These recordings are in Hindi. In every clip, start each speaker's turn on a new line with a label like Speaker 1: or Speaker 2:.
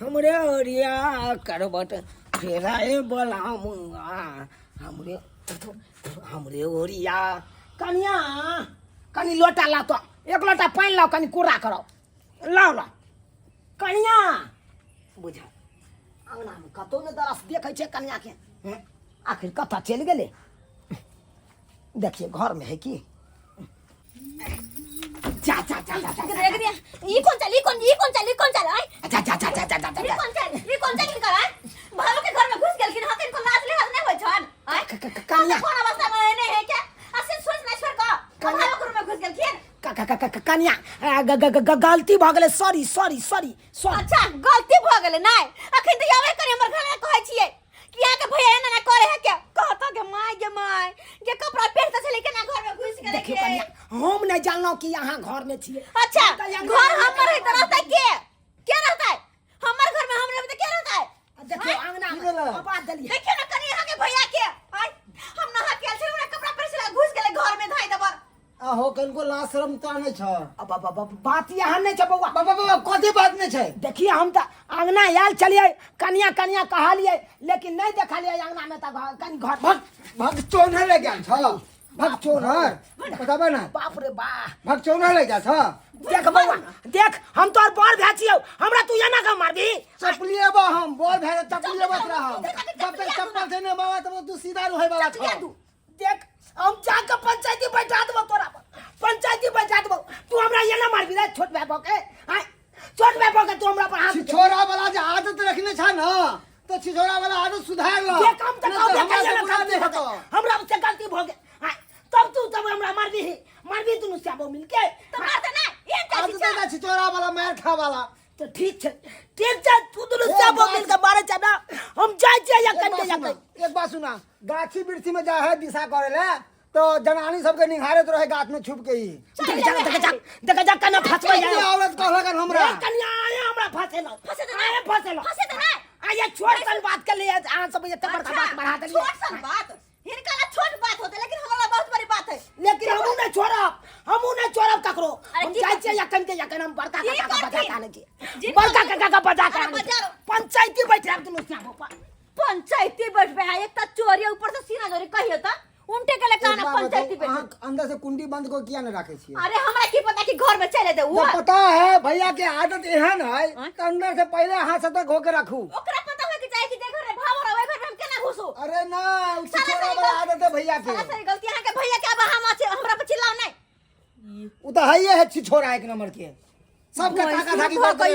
Speaker 1: हमरे ओरिया करबट फेराए बोलाऊंगा हमरे ओरिया कनिया कनी लोटा ला तो एक लोटा पानी लाओ कनी कूड़ा करो लाओ ला कनिया बुझा अंगना में कतो ने दरस देखे छे कनिया के आखिर कथा चल गेले देखिए घर में है कि जा जा जा जा
Speaker 2: देख दिया ई कौन चल आई
Speaker 1: जा जा जा जा जा जा
Speaker 2: ई कौन चल निकल आई भालो के घर में घुस गेल कि हाथ इनको लाज ले हाथ नहीं होय छन आई
Speaker 1: कनिया
Speaker 2: कौन अवस्था में नहीं है क्या असिन सोच ना छोड़ का भालो के घर में घुस गेल कि
Speaker 1: कनिया गलती भ गेले सॉरी
Speaker 2: अच्छा गलती भ गेले नहीं अखन त आवे करे हमर घर में कहै छियै कि यहाँ के भैया एना ना करे है क्या कहता के माय जे कपड़ा पहनता से लेके ना घर में घुस गेले
Speaker 1: देखियो कनिया हम नहीं जानलो कि यहाँ घर में छिए
Speaker 2: अच्छा घर हमर है त रहता के रहता है हमर घर में हमरे में के रहता है
Speaker 1: देखियो अंगना में बात दलिए
Speaker 2: देखियो ना कनी यहाँ के भैया के आई हम नहा के आल से हमरा कपड़ा पहन से घुस गेले घर में धाई दबर
Speaker 3: आहो कनको लाज शरम ताने छ
Speaker 1: अब बात यहाँ नहीं छ बउआ
Speaker 3: बाबा कथी बात नहीं छै
Speaker 1: देखिए हम त अंगना आयल चलिए कनिया कहलिए लेकिन नहीं देखलिए अंगना में त कनी घर
Speaker 3: भग चोनहर ले गया छ भग चोनहर बताबे ना
Speaker 1: बाप रे बा
Speaker 3: भग चोनहर ले गया छ
Speaker 1: देख बउआ देख हम तोर बड़ भै छियौ हमरा तू एना का मारबी
Speaker 3: चपलिएबा हम बोल भै चपलिएबा रहा जब तक चप्पल से ने बाबा तो तू सीधा रहे वाला छ
Speaker 1: देख हम जाके पंचायती बैठा देबो तोरा पंचायती बैठा देबो तू हमरा एना मारबी रे छोट भाई के हां छोट भाई के तू हमरा पर हाथ
Speaker 3: छिछोरा वाला जे आदत रखने छ ना तो छिछोरा वाला आदत सुधार लो
Speaker 1: ये काम त कहो हमरा से गलती भ गेल हां तब हमरा मारबी तू नुस्याबो मिलके
Speaker 2: तो मारते ना ये
Speaker 3: आदत ना छिछोरा वाला मार खा वाला
Speaker 1: तो ठीक छै तू नुस्याबो मिलके मारे छ ना हम जाय छियै या कन के
Speaker 3: एक बात सुना गाछी बिरछी में जा है दिशा करे ले तो जनानी सबके निहारे तो रहे गाछ में छुप के ही
Speaker 1: देख जा कना फसबै
Speaker 3: ये औरत कहला कर हमरा
Speaker 1: कन्या आया हमरा फसेलो
Speaker 2: फसे तो ना
Speaker 1: आया छोड़ सन बात के लिए आ सब ये तबर का बात बढ़ा दे
Speaker 2: छोड़ सन बात हिनका ला छोट बात होते लेकिन हमरा बहुत बड़ी बात है
Speaker 1: लेकिन हमू नहीं छोड़ब ककरो हम जाय छियै या कन हम बड़का काका का बजाता नहीं की बड़का काका का बजाता पंचायती बैठे हम दुनु श्याम
Speaker 2: पंचायती बैठबे है एक त चोरी ऊपर से सीना जोरी कहियो त उनटे के ले काना पंचायती बैठे
Speaker 3: अंदर से कुंडी बंद को किया न रखे छी
Speaker 2: अरे हमरा की पता कि घर में चले दे वो
Speaker 3: पता है भैया के आदत एहन है त अंदर से पहले हाथ से तक होके रखू
Speaker 2: ओकरा पता है कि जाए कि जे घर में भाव रहे घर में हम केना घुसू
Speaker 3: अरे ना छोरा वाला आदत है भैया के
Speaker 2: सारी गलती यहां के भैया के अब हम हमरा पे चिल्लाओ नहीं
Speaker 3: उ त है ये है छिछोरा एक नंबर के सबके ताका धाकी कर दे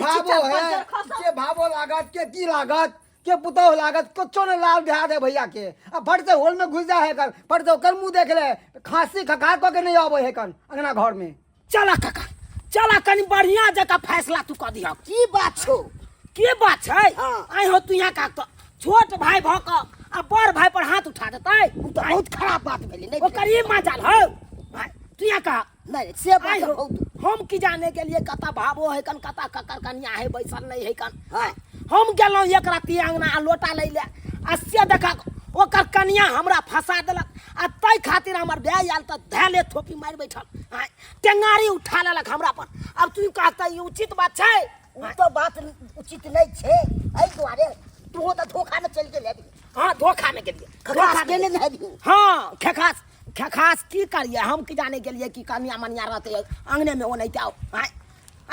Speaker 3: भावो है के भावो लागत के की लागत के पुतो लागत कुछो ने लाभ ध्या दे भैया के अब फट से होल में घुस जा है कर फट से कर मुंह देख ले खांसी खखा को के नहीं आवे है कन अंगना घर में
Speaker 1: चला काका चला कनी बढ़िया जका फैसला तू क दिया की बात छौ के बात छै आई हो तू यहां का तो छोट भाई भक आ बड़ भाई पर हाथ उठा देतै उ तो बहुत खराब बात भेलै नहीं ओकर ई मजाल हो तू यहां का नहीं से बात हो हम की जाने के लिए कता भावो है कन कता ककर कन्या है बैसल नहीं है कन हम गेलौ एक राती अंगना आ लोटा ले ले आ से देखा ओकर कन्या हमरा फंसा देलक आ तै खातिर हमर भाई आल त धैले थोपी मार बैठल टेंगारी उठा लेलक हमरा पर अब तू कहता ई उचित बात छै
Speaker 4: उ तो बात उचित नहीं छे एई दुआरे तू तो धोखा में चल गेले
Speaker 1: हां धोखा में गेलिए
Speaker 4: खखास देने नहीं
Speaker 1: हां खखास की करिए हम की जाने के लिए कि कन्या मनिया रहते अंगने में वो नहीं जाओ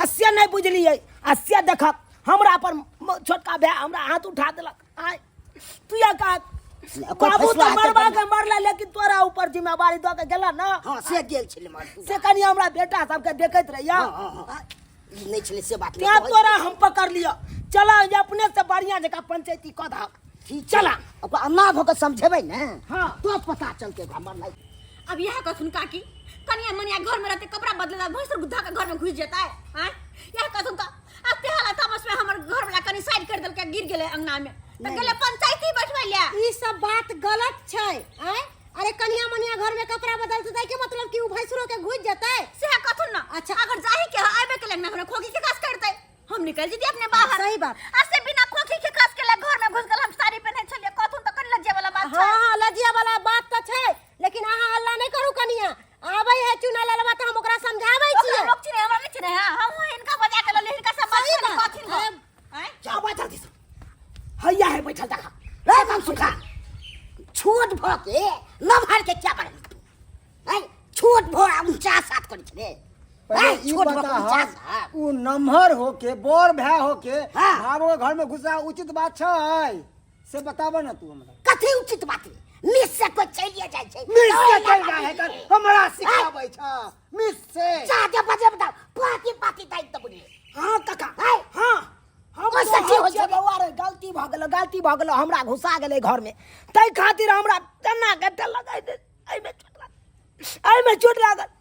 Speaker 1: अस्य नहीं बुझलिए अस्य देखक हमरा पर छोटका भाई हमरा हाथ उठा देलक आय तू या का बाबू तो मरबा के मरला लेकिन तोरा ऊपर जिम्मेवारी द के गेला ना
Speaker 4: हां से गेल छले मार
Speaker 1: से कन्या हमरा बेटा सब के देखैत रहिया
Speaker 4: नहीं छले से बात
Speaker 1: क्या तोरा हम पकड़ लियो चला अपने से बढ़िया जगह पंचायती क दा चला
Speaker 4: अब अन्ना भक समझेबै ना
Speaker 1: हां
Speaker 4: तो पता चलते हमर नहीं
Speaker 2: अब यह कथुन काकी कन्या मनिया घर में रहते कपड़ा बदलेला भैंसर गुद्धा के घर में घुस जाता है हां यह कथुन का अब ते हालत हमस में हमर घर वाला कनी साइड कर देल के गिर गेले अंगना में त गेले पंचायती बैठवा लिया
Speaker 5: ई सब बात गलत छै हैं अरे कन्या मनिया घर में कपड़ा बदलते जाय के मतलब कि उ भैंसरो के घुस जाता है
Speaker 2: से कथुन ना
Speaker 5: अच्छा
Speaker 2: अगर जाही के आबे के लगना हमरा खोखी के कास करते हम निकल जती अपने बाहर
Speaker 5: सही बात
Speaker 2: ऐसे बिना खोखी के कास के ले घर में घुस गल हम साड़ी पहने छलिए कथुन त कर लज्जा वाला बात छै
Speaker 5: हां लजिया वाला बात त छै लेकिन अहाँ हल्ला नहीं करू कनिया आबै है चुना लेलबा त हम ओकरा समझाबै छियै
Speaker 2: लोग चिने हमरा नहीं चिने हां हम इनका
Speaker 4: सुखा छोट भ के नभर के क्या बन है छोट भ 49 कर छे
Speaker 3: पहले ई बता उ नम्हर होके बोर भै होके भावो के घर में घुसा उचित बात छै से बताबो ना तू हमरा
Speaker 4: कथी उचित बात मिस से कोई चलिए जाय छै
Speaker 3: मिस से चल जाए है हमरा सिखाबै छ मिस से
Speaker 4: जाके बजे बता पाती पाती दाई त बुझी
Speaker 1: हाँ काका
Speaker 4: हां
Speaker 1: हम सच्ची हो छै बउआ रे गलती भ गेल हमरा घुसा गेलै घर में तै खातिर हमरा तना गड्ढा लगाइ दे आई में चोट लागल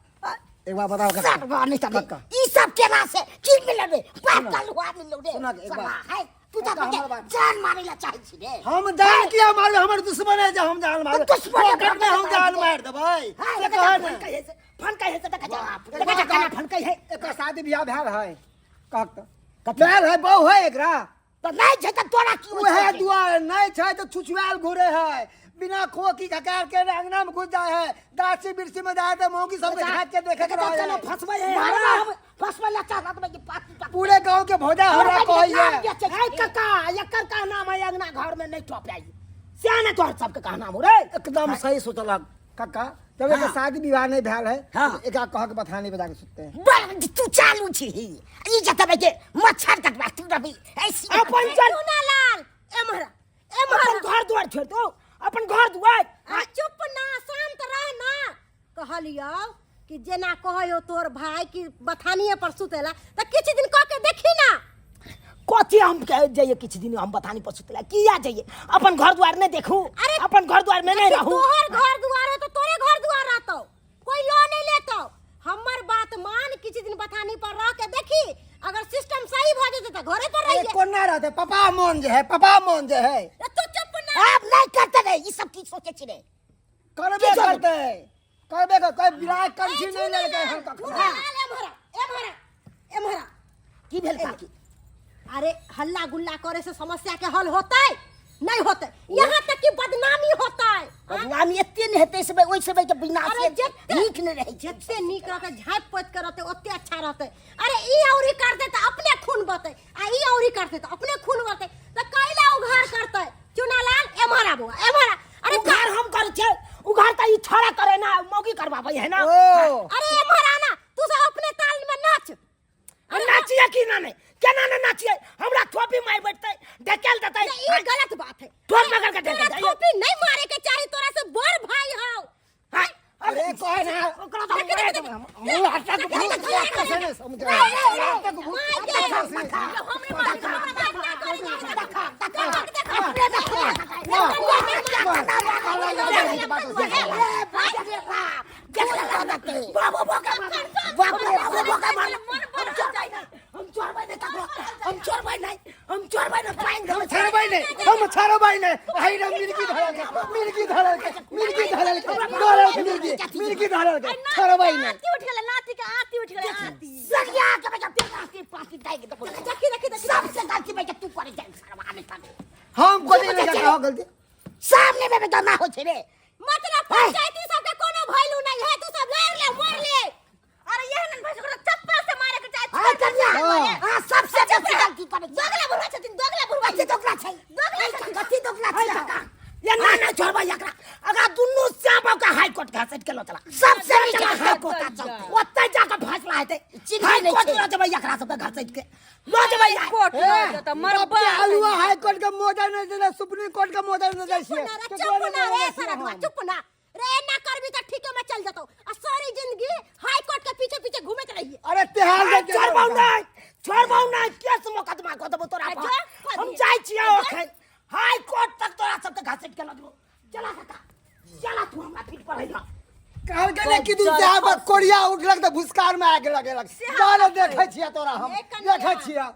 Speaker 3: एक बार बताओ
Speaker 4: सब गाने तक ई सब केना से की मिलबे बात कल हुआ मिलो रे
Speaker 3: सुना एक बार
Speaker 4: है तू तो जान मारे ला चाहे छी रे
Speaker 3: हम जान किया मारे हमर दुश्मन है जे हम जान मारे
Speaker 4: दुश्मन
Speaker 3: करते हम जान मार देबै से कह ने
Speaker 1: फन कहे से देखा फन कहे है
Speaker 3: एक शादी बियाह भेल है कहत भेल है बहु है एकरा
Speaker 4: तो नहीं छै त तोरा की
Speaker 3: उहे दुआर नहीं छै तो छुछुआल घुरे है बिना खोकी खकार के अंगना में घुस जाए है दासी बिरसी में जाए तो मौकी सब घाट के देखे के रहे है
Speaker 1: फसबै है
Speaker 4: मारवा फसवा ला चाहत में की पाती
Speaker 3: पूरे गांव के भोजा हमरा कहै है
Speaker 1: है काका एकर का नाम है अंगना घर में नहीं टोपाई सियाने तोहर सबके का नाम हो रे
Speaker 3: एकदम सही सोचलक काका जब एक शादी विवाह नहीं भेल है
Speaker 1: हाँ।
Speaker 3: एक कह के बथानी बजा के सुतते हैं
Speaker 4: बड़ तू चालू छी ई जतबे के मच्छर तक बात तू रबी ऐसी
Speaker 1: अपन चल
Speaker 2: सुना लाल एमहरा
Speaker 1: अपन घर द्वार छोड़ दो अपन घर द्वार
Speaker 5: चुप ना शांत रह ना कहलियो कि जेना कहयो तोर भाई की बथानिए पर सुतेला त किछ दिन कह के देखी ना
Speaker 1: कथी हम कह जाइए किछ दिन हम बथानी पर सुतला किया जाइए अपन घर द्वार नहीं देखू
Speaker 5: अरे
Speaker 1: अपन घर द्वार में नहीं रहू
Speaker 5: तोहर घर दुआर हो तो तोरे घर दुआर रहतो कोई लो नहीं लेतो हमर बात मान किछ दिन बथानी पर रह के देखी अगर सिस्टम सही भ जेते त घरे पर रहिए
Speaker 3: कोना रहते पापा मन जे है पापा मन जे है
Speaker 5: तू चुप ना
Speaker 4: अब नहीं करते रे ई सब की सोचे छी रे
Speaker 3: करबे करते करबे कर कोई बिराय कंठी नहीं ले गए हम
Speaker 5: एमहरा एमहरा एमहरा
Speaker 4: की भेल काकी
Speaker 5: अरे हल्ला गुल्ला करे से समस्या के हल होता है नहीं होते यहाँ तक कि बदनामी होता है
Speaker 4: बदनामी एते नहीं हेते सब ओइ सब के बिना
Speaker 5: अरे
Speaker 4: से
Speaker 5: जत्ते
Speaker 4: नीक नहीं रहे छै
Speaker 5: जितने नीक रहते झाँप पोत के रहते ओते अच्छा रहते अरे ई औरी करते तो अपने खून बते आ ई औरी करते तो अपने खून बते तो कैला उघार करते चुनालाल एमहरा बुआ एमहरा अरे
Speaker 1: उघार हम कर छे उघार त ई छोड़ा करे ना मौगी करवाबै है ना
Speaker 3: ओ
Speaker 5: अरे एमहरा ना तू सब अपने ताल में नाच
Speaker 1: हम नाचिए कि ना नहीं केना न नाचिए हमरा थोपी मार बैठते ढकेल देते
Speaker 5: ये गलत बात है
Speaker 1: ठोर मगर के ढकेल
Speaker 5: तोरा
Speaker 1: देते
Speaker 5: थोपी नहीं मारे के चाही तोरा से बड़ भाई हो
Speaker 1: हाय
Speaker 3: अरे कहे ना
Speaker 1: ओकरा तो मारे दे
Speaker 3: मुंह हटा के मुंह कैसे नहीं समझ हम छारो भाई ने हाय रे मिर्गी धरल के छारो भाई ने
Speaker 2: आती उठ गेले नाती के आती उठ गेले आती
Speaker 4: सरिया के बेटा पाती पाती दाई के तो
Speaker 2: देखी
Speaker 4: सबसे गलती बेटा तू करे जाए सारा आने का
Speaker 3: हम को नहीं लगा हो गलती
Speaker 4: सामने में बेटा ना हो छे रे
Speaker 2: मतलब पंचायती सब के कोनो वैल्यू नहीं है तू सब ले मार ले अरे ये नन भाई को चप्पल से मारे के चाहे
Speaker 4: हां कन्या हां सबसे गलती करे
Speaker 2: दोगला बुढ़वा छथिन दोगला बुढ़वा
Speaker 4: कथी दोगला छै कथी दोगला छै काका
Speaker 1: ये ना ना छोड़बा एकरा अगर दुन्नु श्याम का हाई कोर्ट का सेट केलो तला
Speaker 4: सबसे नीचे
Speaker 1: हाई कोर्ट का चलते ओतै जाके फैसला हेतै
Speaker 4: चिन्ह
Speaker 1: हाई
Speaker 4: नहीं
Speaker 1: कोर्ट
Speaker 4: छै।
Speaker 1: में जबै एकरा सब घर सेट के लो जबै
Speaker 2: कोर्ट त मरबा
Speaker 3: हलवा हाई कोर्ट का मोदर न दे सुप्रीम कोर्ट का मोदर न दे
Speaker 5: चुप ना रे सारा चुप ना रे ना करबी त ठीक में चल जतो आ सारी जिंदगी हाई कोर्ट के पीछे पीछे घूमत रहिए
Speaker 3: अरे तिहार
Speaker 1: छोड़बाऊ नहीं केस मुकदमा को देबो तोरा पर हम जाय छियै ओखन हाई कोर्ट तक तोरा सब के घर सेट केलो देबो चला काका चला तू हमरा पीठ पर है
Speaker 3: कहल के कि तू साहब कोरिया उठलक त भुसकार में आके लगेलक जाने देखे छिया तोरा हम देखे छिया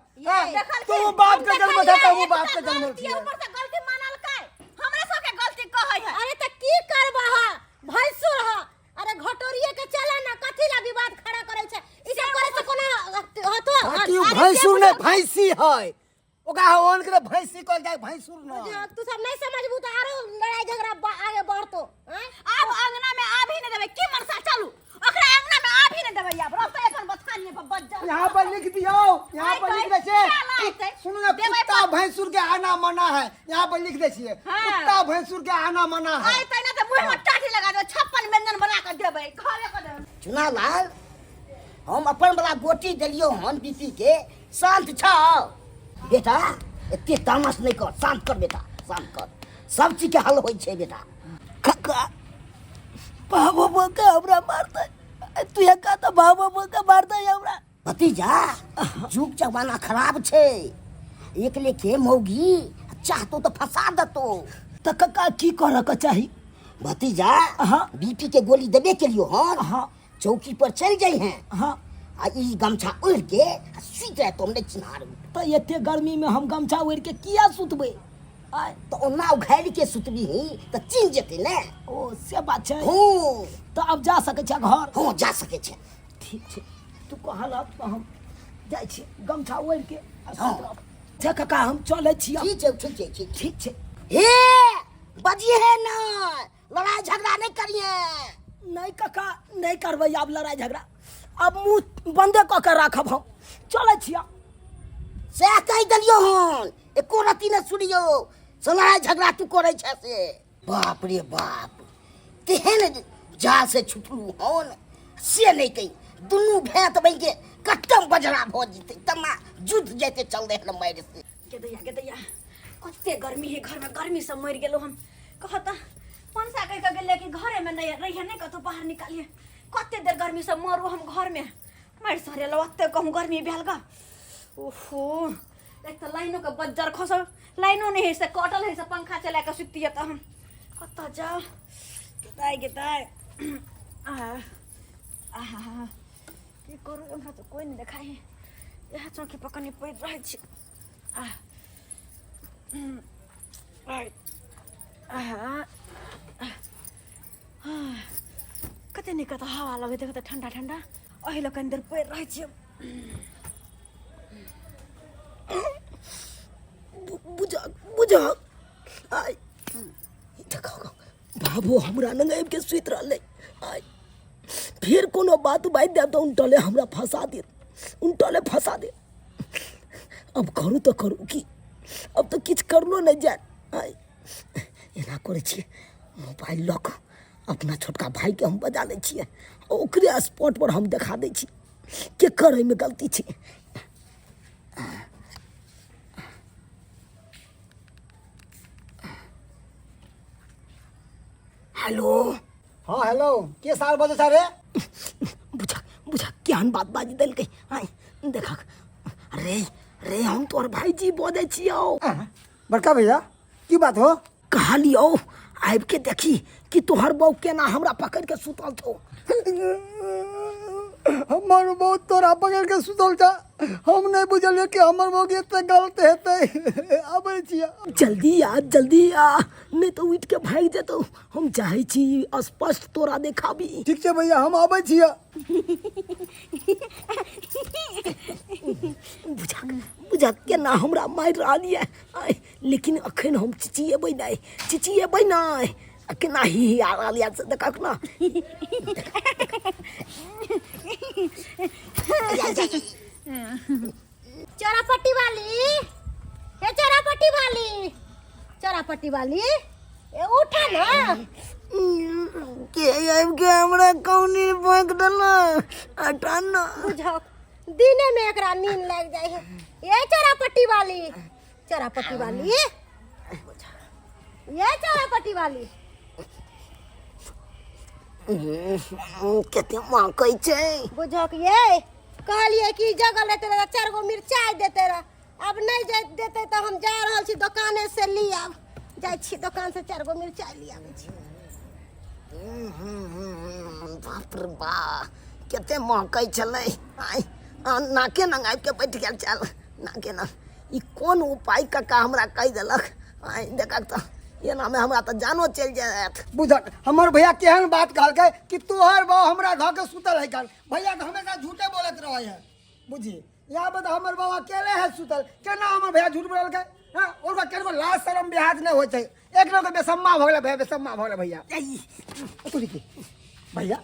Speaker 3: तू बाप के जन्म था तू बाप के जन्म
Speaker 2: ये
Speaker 3: छिया
Speaker 2: ऊपर से गलती मानल काय हमरा सब के गलती कहै है
Speaker 5: अरे त की करबा हा भैंसुर हा अरे घटोरिए के चला ना कथी ला विवाद खड़ा करे छै ई सब करे से कोनो हतो
Speaker 3: कि भैंसुर ने भैंसी है ओका ओन के भैंसी कहल जाय भैंसुर न
Speaker 5: तू सब नहीं समझबू त आरो लड़ाई झगड़ा आगे बढ़तो
Speaker 2: अब अंगना में आ भी नहीं देबे की मरसा चालू ओकरा अंगना में आ भी नहीं देबै अब रहतै अपन बथानिए पर बज जा
Speaker 3: यहाँ पर लिख दियो, यहाँ पर लिख दे छे सुनो ना, कुत्ता भैंसुर के आना मना है, यहाँ पर लिख दे छिए कुत्ता भैंसुर के आना मना है।
Speaker 2: आइ तै न त मुंह में टाटी लगा दे 56 व्यंजन बना के देबै घरे के दे।
Speaker 4: चुनालाल हम अपन वाला गोटी देलियो हन बीपी के, शांत छ बेटा, एते तामस नहीं कर, शांत कर बेटा, शांत कर, सब चीज के हल होई छे बेटा।
Speaker 1: काका बाबा बोका हमरा मारता, तू ये का तो बाबा बोका मारता है हमरा।
Speaker 4: भतीजा जुग जमाना खराब छे, एक लेखे मौगी चाहतो तो फंसा दतो।
Speaker 1: तो काका की करे के चाही?
Speaker 4: भतीजा
Speaker 1: हाँ।
Speaker 4: बीपी के गोली देबे के लियो हन,
Speaker 1: हाँ।
Speaker 4: चौकी पर चल जाई हैं,
Speaker 1: हाँ
Speaker 4: आ ई गमछा ओढ़ के सुत रहे, तुमने चिन्हार
Speaker 1: तो एते गर्मी में हम गमछा ओढ़ के किया सुतबे? आय
Speaker 4: तो ओना उघाड़ के सुतबी ही तो चिन जेते ने।
Speaker 1: ओ से बात छै।
Speaker 4: हो
Speaker 1: तो अब जा सके छ घर?
Speaker 4: हो जा सके छे।
Speaker 1: ठीक छै, तू कहल तो हम जाय छी गमछा ओढ़ के आ
Speaker 4: हाँ।
Speaker 1: सुत रहब। अच्छा काका हम चले छी अब।
Speaker 4: ठीक है, ठीक है, ठीक है।
Speaker 1: ठीक छै।
Speaker 4: हे बजिए है ना, लड़ाई झगड़ा नहीं करिए।
Speaker 1: नहीं काका नहीं करबै अब लड़ाई झगड़ा, अब मुंह बंदे क के राखब हम, चले छी अब।
Speaker 4: से कह दलियो हन, एको रति न सुनियो, से लड़ाई झगड़ा तू करे छे से। बाप रे बाप, तेहन जा से छुटलू हन से नहीं कही, दुनू भेंट बन के कट्टम बजरा भ जते, तना जुट जेते चल दे न मार से।
Speaker 2: के दैया कते गर्मी है घर में, गर्मी से मर गेलो हम। कहता पंसा कह के गेले कि घरे में नहीं रहिए, नहीं कतो बाहर निकालिए, कते देर गर्मी से मरू हम घर में। मर सरे लवते कहूं गर्मी भेल गा। ओहो एक तो लाइनों का बज्जर खस, लाइनों नहीं है से कटल है से पंखा चला के सुतिए तो हम कत जा गेताय आहा की करू, हमरा तो कोई नहीं देखाई है, यह चौकी पकड़नी पड़ रही छी। कते नहीं कत हवा लगे देखो ठंडा ठंडा, अही लोग अंदर पड़ रही छी।
Speaker 1: बुझा बुझा आय देखो बाबू हमरा लंग आबि के सुत रहले, आय फिर कोनो बात बात दे तो उनटले हमरा फंसा दे, उनटले फंसा दे। अब करू तो करू की, अब तो किछ करलो नहीं जाए। आय एना करे छिए, मोबाइल लॉक अपना छोटका भाई के हम बजा ले छिए, ओकरे स्पॉट पर हम दिखा दे छी के करे में गलती छी। हेलो
Speaker 3: हाँ हेलो, के साल बजे सारे?
Speaker 1: बुझा बुझा केहन बात बाजी दिल के। आय देखा रे रे हम तोर भाईजी बोले छियो।
Speaker 3: बड़का भैया की बात हो?
Speaker 1: कहलियो आबि के देखी कि तोहर बहू केना हमरा पकड़ के सुतल छौ।
Speaker 3: हमर बहू तोरा पकड़ के सुतल था, हम नहीं बुझलिए कि हमर बहू एते गलत हेतै। आबै छिया,
Speaker 1: जल्दी आ नहीं तो उठ के भाग जेतौ। हम चाहे छी स्पष्ट तोरा देखाबी।
Speaker 3: ठीक है भैया, हम आबै छिया।
Speaker 1: बुझा बुझा केना हमरा मारि रहलिए, लेकिन अखन हम चिचिएबै नहीं, केना ही आ रहलिए से देखक ना।
Speaker 5: चौरापट्टी वाली, हे चौरापट्टी वाली ए उठा ना।
Speaker 1: के आबि के हमरा कौनी भोंक देला, हटा ना।
Speaker 5: बुझाओ दिने में एकरा नींद लग जाए है। ये चौरापट्टी वाली, ये चौरापट्टी वाली
Speaker 1: केते मां कहै छै।
Speaker 5: बुझाओ कि ये कहलिए कि जगह लेते रह 4 गो मिर्चाई देते रह, अब नहीं देते तो हम जा रहल छी दुकाने से ली आब, जाय छी दुकान से 4 गो मिर्चाई ली आबै छी।
Speaker 1: बाप रे बा केते मां कहै छलै। आय नाके नंग आबि के बैठ गेल, चल नाके नंग। ई कोन उपाय काका हमरा कहि देलक। आय देखक त एना में हमरा त जानो चल जायत।
Speaker 3: बुझक हमर भैया केहन बात कहलकै कि तोहर बहू हमरा घर के सुतल है कर। भैया के हमेशा झूठे बोलत रहे है, बुझी यहाँ पर हमर बहू अकेले है सुतल, केना हमर भैया झूठ बोलकै? हां ओकरा केनो लाज शरम बिहाज नहीं होय छै, एक लोग बेसम्मा भ गेलै भैया, बेसम्मा भ गेलै भैया। तू देखी भैया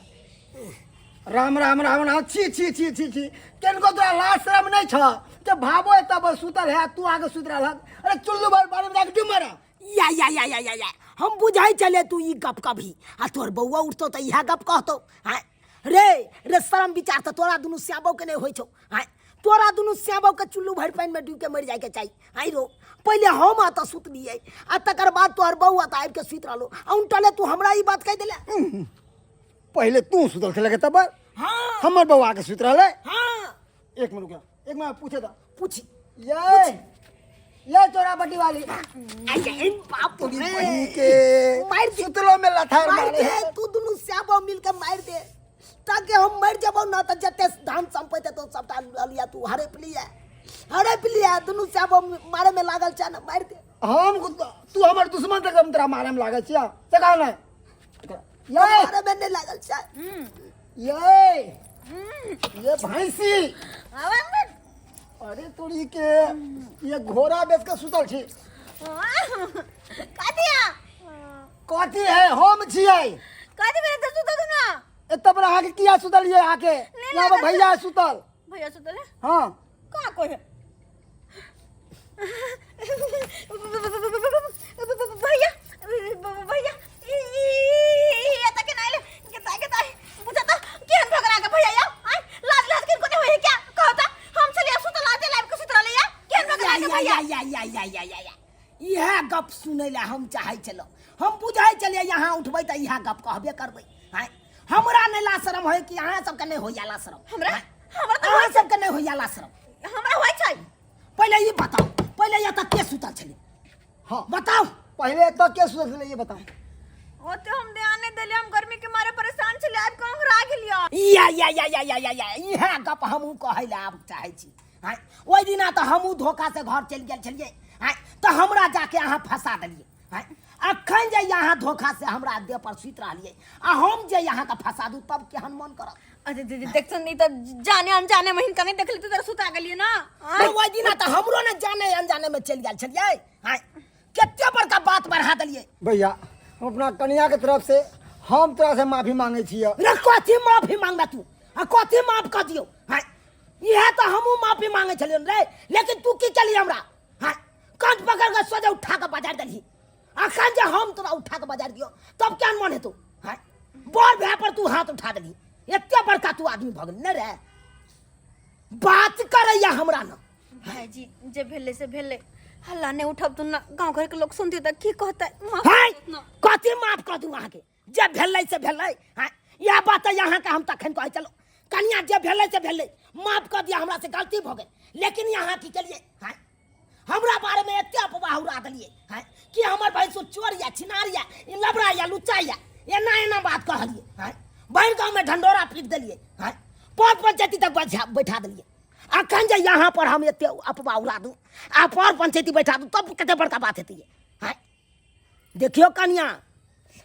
Speaker 3: राम राम राम राम छी छी छी छी छी किनको तो लाज शरम नहीं छ के भाबो एता बस सुतल है तू आगे सुत रहल अरे चुल्लू भर बारे में जाके मरा
Speaker 1: या हम बुझाई चले तू ई गप कभी आ तोर बउआ उठतो त इहा गप कहतो हां रे शरम विचार त तोरा दुनु श्याबो के नहीं होई छौ हां तोरा दुनु श्याबो के चुल्लू भर पानी में डूब के मर जाए के चाहिए आई रो पहले हम आ त सुत लिए आ तकर बाद तोर बउआ त आब के सुत रहलो आ उनटले तू हमरा ई बात कह देले
Speaker 3: पहले तू सुतल थे लगे तब
Speaker 1: हां
Speaker 3: हमर बउआ के सुत रहले
Speaker 1: हां
Speaker 3: एक मिनट रुक एक मिनट पूछे दा
Speaker 1: पूछी
Speaker 3: ये तोरा बड़ी वाली
Speaker 1: अरे बाप
Speaker 3: तोरी
Speaker 1: रे
Speaker 3: बहनी के
Speaker 1: मार दे
Speaker 3: सुतलो में लथार
Speaker 1: मार
Speaker 3: मारे
Speaker 1: दे तू दुनु श्याबो मिल के मार दे ताकि हम मर जाबो ना त जते धान संपत्ति तो सबटा लिया तू हड़प लिया दुनु श्याबो मारे में लागल छ ना मार दे
Speaker 3: हम तू हमर दुश्मन तक हम तेरा मारे में लागल छिया से कहा ना ये
Speaker 1: मारे में नहीं लागल छ
Speaker 3: ये भैंसी अरे तोरी के ये घोड़ा बेच के सुतल छी
Speaker 2: कादिया
Speaker 3: कथी है हम छियै
Speaker 2: कादी में तो सुतो ना
Speaker 3: एत बड़ा आके किया सुतल ये आके यहाँ पे भैया है सुतल
Speaker 2: भैया सुतले
Speaker 3: हाँ
Speaker 2: कहाँ कोई है भैया भैया ये तक नाइले के ताई मुझे तो केन भगना के भैया या लाज के कोने होई क्या कहता हम चलिए सुतल आते लाइव के सुतल या केन भगना के भैया
Speaker 1: या यह गप सुनै ला हम चाहै छलो हम बुझाई चलिए यहाँ उठबै त यह गप कहबे करबै हां हमरा नहीं ला शरम होय कि अहाँ सबके नहीं होया ला शरम
Speaker 2: हमरा हमरा तो
Speaker 1: अहाँ सबके नहीं होया ला शरम
Speaker 2: हमरा होय छै
Speaker 1: पहले ये बताओ पहले या तक के सुतल छले
Speaker 3: हाँ
Speaker 1: बताओ
Speaker 3: पहले तो क्या सुतल छले ये बताओ
Speaker 2: ओते हम ध्यान नहीं देले हम गर्मी के मारे परेशान छले आज कहूं रा गेलियो
Speaker 1: या यह गप हमहू कहै ला आब चाहै छी हां ओइ दिना त हमहू धोखा से घर चल गेल छलिए हां त हमरा जाके अहाँ फंसा देलिए हां अखन जे यहाँ धोखा से हमरा देह पर सुत रहलिए आ हम जे यहाँ का फंसा दू तब केहन मन करत
Speaker 2: अरे दीदी देखसन नहीं तो जाने अनजाने में हिनका नहीं देखली तो जरा सुता गेलिए ना
Speaker 1: ओइ दिना त हमरो ने जाने अनजाने में चल गेल छलिए हां केते बड़का बात बढ़ा देलिए
Speaker 3: भैया हम अपना कन्या के तरफ से हम तोरा से माफी मांगे छियै
Speaker 1: रे कथी माफी मांगबा तू आ कथी माफ कर दियो हां यह तो हमहू माफी मांगे छलिए रे लेकिन तू की चली हमरा हां काट पकड़ के सोजा उठा के बाजार देली अखन जे हम तोरा उठा के बाजार दियो तब क्या मन हेतौ हां बड़ भे पर तू हाथ उठा देली एते बड़का तू आदमी भ गेल न रे बात करैया हमरा न
Speaker 2: भाई जी जे भेले से भेले हल्ला ने उठब तो ना गांव घर के लोग सुनते त की कहता
Speaker 1: हाय कथी माफ कर दूं अहाँ के जे भेलै से भेलै हां या बात यहाँ का हम तखन कहै चलो कन्या जे भेलै से भेलै माफ कर दिया हमरा से गलती भ गेल लेकिन यहाँ की केलिए हां हमरा बारे में एते अफवाह उड़ा देलिए हां कि हमर भाई सो चोर या छिनार या लबड़ा या लुच्चा या एना बात कहलिए हां बहन गांव में ढंडोरा पीट देलिए हां पद पंचायती तक बैठा देलिए अखन जे यहाँ पर हम एते अफवाह उड़ा दूं आ पर पंचायती बैठा दूं तब कते बड़का बात हेतै हां देखियो कन्या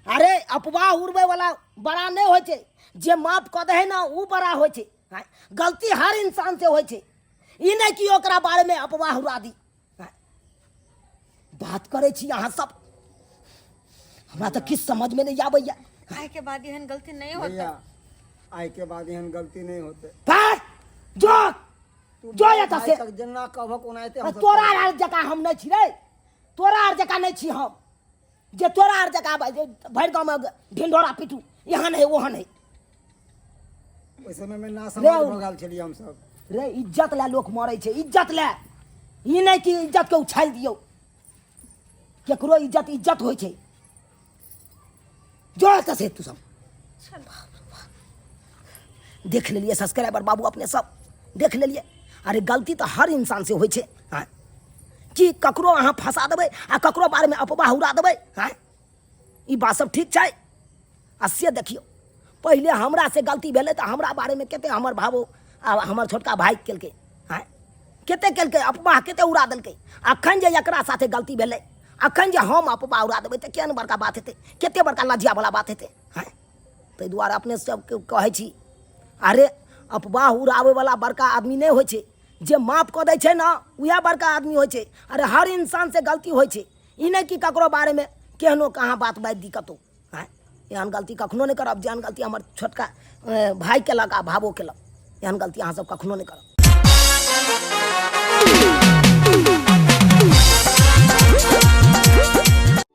Speaker 1: अरे अफवाह उड़बै वाला बड़ा नहीं होय छै जे माफ क दे है ना ऊ बड़ा होय छै हां गलती हर इंसान से होय छै ई नहीं कि ओकरा बारे में अफवाह उड़ा दी बात करे छी यहाँ सब हमरा तो किस समझ में नहीं आबैया
Speaker 2: आए के बाद एहन गलती नहीं
Speaker 3: भैया
Speaker 2: होता
Speaker 3: आय के बाद एहन गलती नहीं होते
Speaker 1: भाई जो या त से
Speaker 3: तक जन्ना कहब कोनाते हम
Speaker 1: तोरा आर जका हम नहीं छी रे तोरा आर जका नहीं छी हम जे तोरा आर जका भर गांव में ढिंढोरा पीटू यहाँ नहीं वहाँ नहीं
Speaker 3: ओइ समय में ना समझ भगाल छलिए हम सब
Speaker 1: रे इज्जत ला लोग मरे छे इज्जत ला ई नहीं कि इज्जत के उछाल दियो केकरो इज्जत होय छै जो त से तू सब देख लेलिए सब्सक्राइबर बाबू अपने सब देख लेलिए अरे गलती तो हर इंसान से होय छै हां कि ककरो अहाँ फंसा देबै आ ककरो बारे में अफवाह उड़ा देबै हां ई बात सब ठीक छै आ से देखियो पहले हमरा से गलती भेलै त हमरा बारे में केते हमर भावो आ हमर छोटका भाई केलकै हां केते केलकै अफवाह केते उड़ा देलकै अखन जे एकरा साथे गलती भेलै अखन जे हम अफवाह उड़ा देबै त केहन बड़का बात हेतै केते बड़का लज्जा वाला बात हेतै हां ताहि दुआरे अपने सबके कहै छी अरे अफवाह उड़ाबै वाला बड़का आदमी नहीं होय छै जे माफ कऽ दै छै ना वएह बड़का आदमी होय छै अरे हर इंसान से गलती होय छै ई नहीं कि ककरो बारे में केहनो कहाँ बात बात दी कतौ हां एहन गलती कखनो नहीं करब जेहन गलती हमर छोटका भाई केलक आ भावो केलक एहन गलती अहाँ सब कखनो नहीं करब।